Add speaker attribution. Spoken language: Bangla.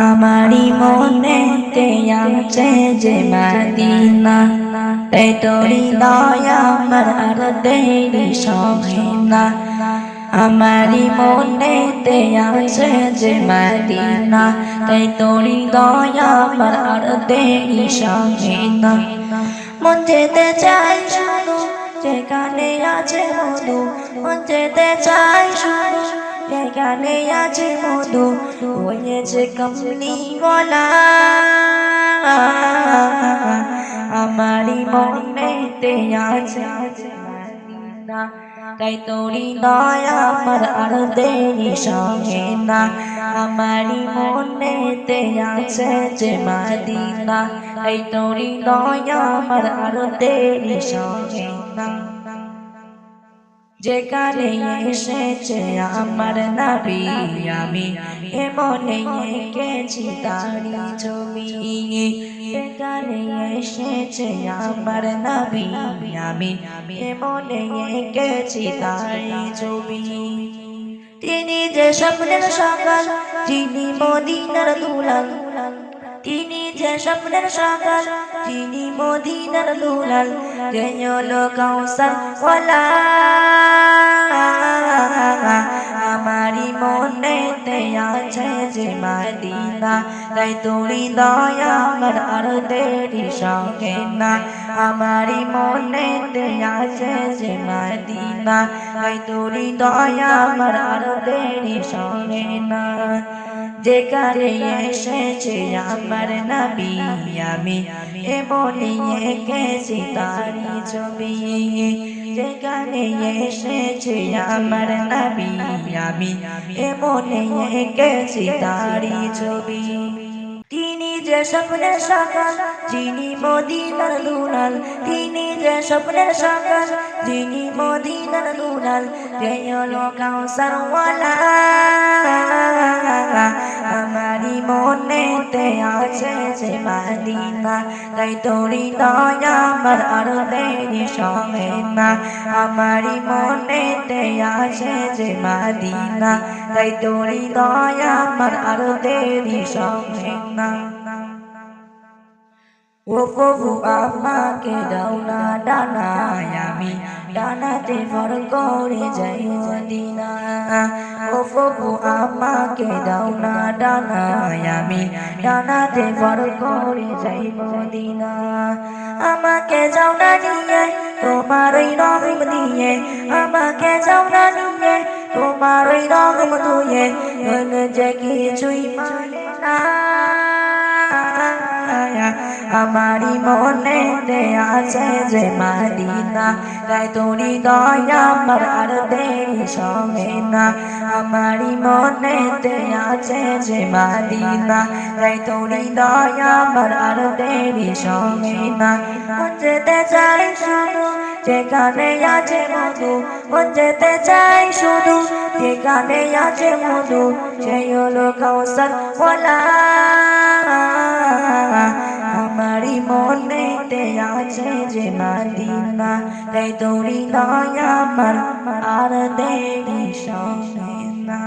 Speaker 1: আমারি মনেতে আছে যে মদিনা, তাই তোরি দয়া আমার আর দেরি সহে না। আমারি মনেতে আছে যে মদিনা, তাই তোরি দয়া আমার আর দেরি সহে না। মন যেতে চাই শুধু যেখানে আছে মধু, মন যেতে চাই শুধু যেখানে আছে মধু, হয়েছে কমলি গলা। আমারি মনেতে আছে মদিনা, তাই তোরি দয়া আমার আর দেরি সহে না। আমারি মনেতে আছে যে মদিনা, তাই তোরি দয়া আমার আর দেরি সহে না। যেখানে এসেছে আমার নবী, আমি এমনে এঁকেছি তারি ছবি। যেখানে এসেছে আমার নবী, আমি এমনে এঁকেছি তারি ছবি। তিনি যে স্বপ্নের সকাল, যিনি মদিনার দুলাল, তিনি যে স্বপ্নের সকাল, যিনি মদিনার দুলাল, যে হলো কাউসার ওয়ালা। আমারি মনেতে আছে যে মদিনা, তাই তোরি দয়া আমার আর দেরি সহে না। আমারি মনেতে আছে যে মদিনা, তাই তোরি দয়া আমার আর দেরি সহে না। যেখানে এসেছে আমার নবী, আমি এমনি এঁকেছি তারি ছবি। যেখানে এসেছে আমার নবী, আমি এমনি এঁকেছি তারি ছবি। তিনি যে স্বপ্নের সকাল, যিনি মদিনার দুলাল, তিনি যে স্বপ্নের সকাল, যিনি মদিনার দুলাল, যে হলো কাউসার ওয়ালা। আমারি মনেতে আছে যে মদিনা, তাই তোরি দয়া আমার আর দেরি সহে না। আমারি মনেতে আছে যে মদিনা, তাই তোরি দয়া আমার আর দেরি সহে না। ও প্রভু আমাকে দাও না ডানায়, আমি ডানাতে ভর করে যাই মদিনা। ও প্রভু আমাকে দাও না ডানায়, আমি ডানাতে ভর করে যাই মদিনা। আমাকে যাও না নিয়ে তোমার ওই রহম দিয়ে, আমাকে যাও না নিয়ে তোমার ওই রহম দিয়ে, যে কিছুই মানে না। আমারি মনেতে আছে যে মদিনা, তাই তোরি দয়া আমার আর দেরি সহে না। আমারি মনেতে আছে যে মদিনা, তাই তোরি দয়া আমার আর দেরি সহে না। মন যেতে চাই শুধু যেখানে আছে মধু, মন যেতে চাই শুধু যেখানে আছে মধু, সেই হলো কাউসার ওয়ালা। আমারি মনেতে আছে যে মদিনা, তাই তোরি দয়া আমার আর দেরি সহে না।